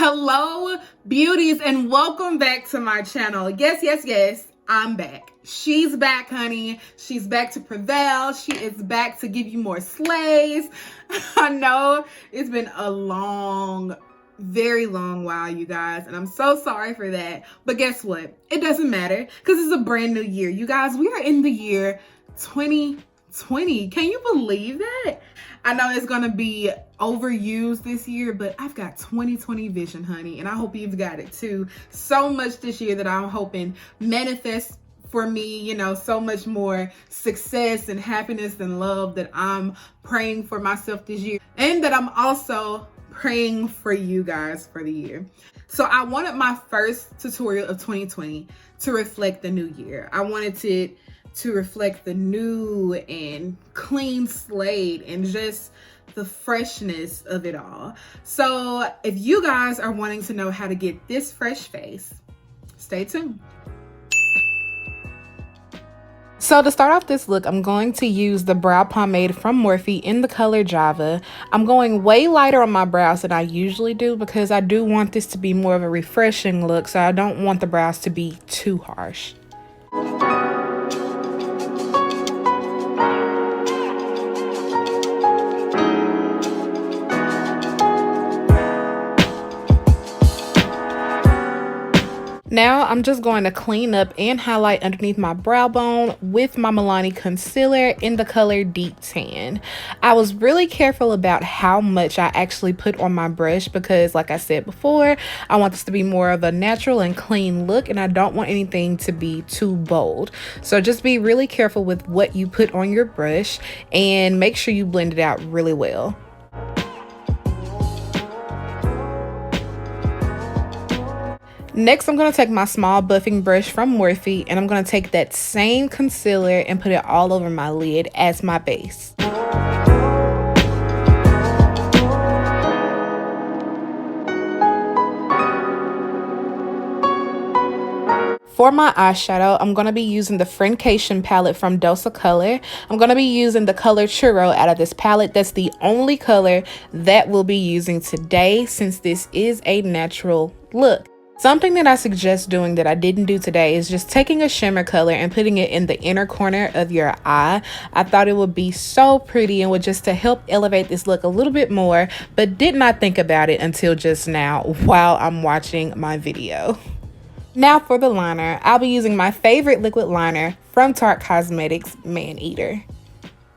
Hello, beauties, and welcome back to my channel. Yes, I'm back. She's back, honey. She's back to prevail. She is back to give you more slays. I know it's been a very long while, you guys, and I'm so sorry for that. But guess what? It doesn't matter because it's a brand new year. You guys, we are in the year 2020. Can you believe that? I know it's gonna be overused this year, but I've got 2020 vision, honey, and I hope you've got it too. So much this year that I'm hoping manifests for me, you know, so much more success and happiness and love that I'm praying for myself this year, and that I'm also praying for you guys for the year. So I wanted my first tutorial of 2020 to reflect the new year. I wanted it to reflect the new and clean slate and just the freshness of it all. So if you guys are wanting to know how to get this fresh face, stay tuned. So to start off this look, I'm going to use the brow pomade from Morphe in the color Java. I'm going way lighter on my brows than I usually do because I do want this to be more of a refreshing look, so I don't want the brows to be too harsh. Now I'm just going to clean up and highlight underneath my brow bone with my Milani concealer in the color Deep Tan. I was really careful about how much I actually put on my brush because, like I said before, I want this to be more of a natural and clean look, and I don't want anything to be too bold. So just be really careful with what you put on your brush and make sure you blend it out really well. Next, I'm going to take my small buffing brush from Morphe, and I'm going to take that same concealer and put it all over my lid as my base. For my eyeshadow, I'm going to be using the Friendcation palette from Dosa Color. I'm going to be using the color Churro out of this palette. That's the only color that we'll be using today since this is a natural look. Something that I suggest doing that I didn't do today is just taking a shimmer color and putting it in the inner corner of your eye. I thought it would be so pretty and would just to help elevate this look a little bit more, but did not think about it until just now while I'm watching my video. Now for the liner, I'll be using my favorite liquid liner from Tarte Cosmetics, Man Eater.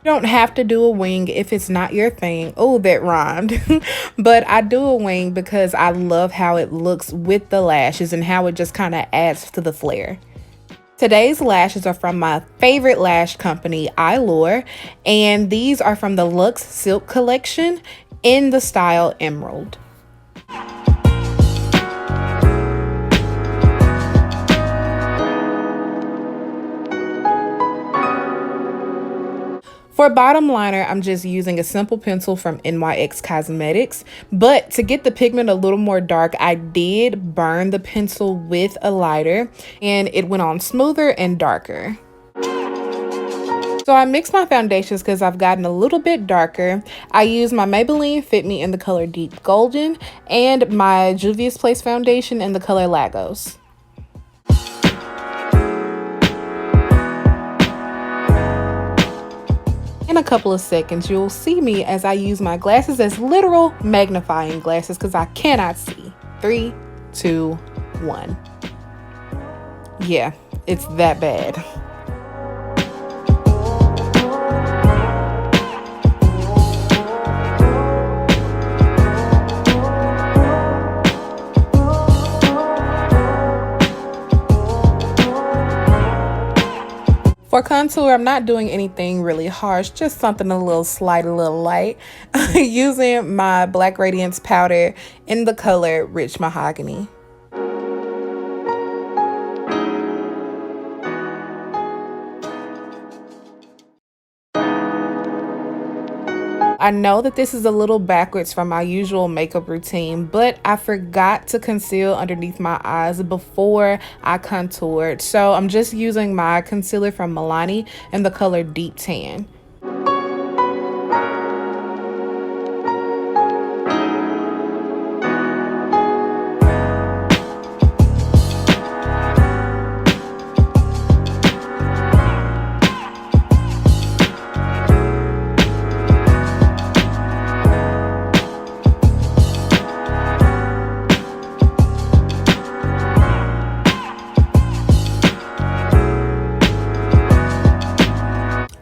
You don't have to do a wing if it's not your thing. Oh, that rhymed. But I do a wing because I love how it looks with the lashes and how it just kind of adds to the flare. Today's lashes are from my favorite lash company, Eylure, and these are from the Luxe Silk collection in the style Emerald. For bottom liner, I'm just using a simple pencil from NYX Cosmetics, but to get the pigment a little more dark, I did burn the pencil with a lighter and it went on smoother and darker. So I mixed my foundations because I've gotten a little bit darker. I used my Maybelline Fit Me in the color Deep Golden and my Juvia's Place foundation in the color Lagos. In a couple of seconds, you'll see me as I use my glasses as literal magnifying glasses because I cannot see. 3, 2, 1. Yeah, it's that bad. For contour, I'm not doing anything really harsh, just something a little slight, a little light. Using my Black Radiance powder in the color Rich Mahogany. I know that this is a little backwards from my usual makeup routine, but I forgot to conceal underneath my eyes before I contoured. So I'm just using my concealer from Milani in the color Deep Tan.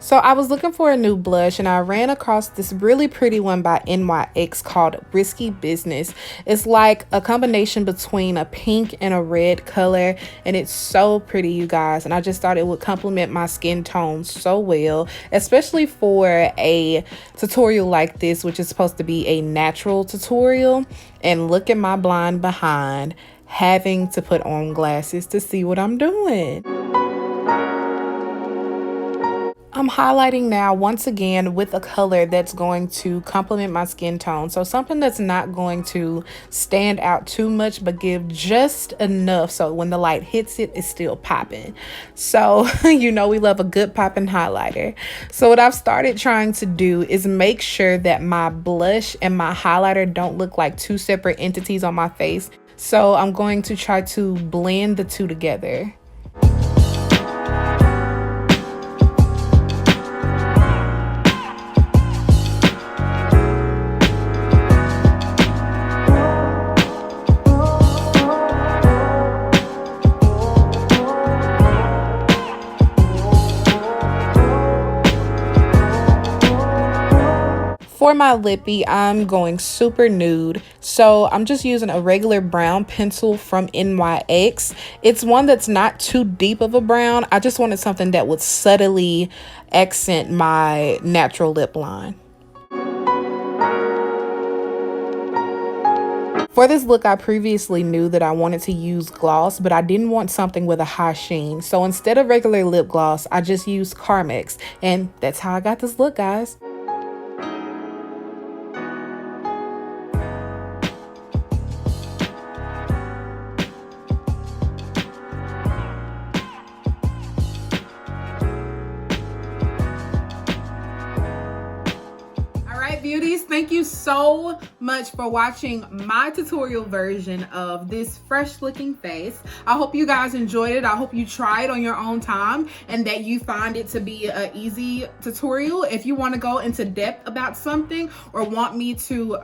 So I was looking for a new blush and I ran across this really pretty one by NYX called Risky Business. It's like a combination between a pink and a red color, and it's so pretty, you guys. And I just thought it would complement my skin tone so well, especially for a tutorial like this, which is supposed to be a natural tutorial. And look at my blind behind having to put on glasses to see what I'm doing. I'm highlighting now once again with a color that's going to complement my skin tone. So something that's not going to stand out too much, but give just enough so when the light hits it, it's still popping. So, you know, we love a good popping highlighter. So what I've started trying to do is make sure that my blush and my highlighter don't look like two separate entities on my face. So I'm going to try to blend the two together. For my lippy, I'm going super nude, so I'm just using a regular brown pencil from NYX. It's one that's not too deep of a brown. I just wanted something that would subtly accent my natural lip line. For this look, I previously knew that I wanted to use gloss, but I didn't want something with a high sheen. So instead of regular lip gloss, I just used Carmex, and that's how I got this look, guys. Beauties, thank you so much for watching my tutorial version of this fresh looking face. I hope you guys enjoyed it. I hope you try it on your own time and that you find it to be an easy tutorial. If you want to go into depth about something or want me to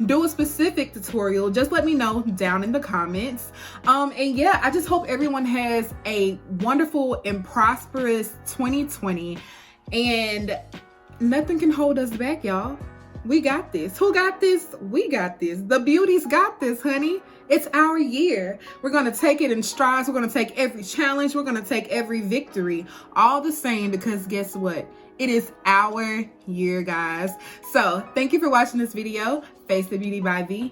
do a specific tutorial, just let me know down in the comments. And yeah, I just hope everyone has a wonderful and prosperous 2020, and nothing can hold us back, y'all. We got this. Who got this? We got this. The beauties got this, honey. It's our year. We're going to take it in strides. We're going to take every challenge. We're going to take every victory. All the same, because guess what? It is our year, guys. So thank you for watching this video. Face the Beauty by V.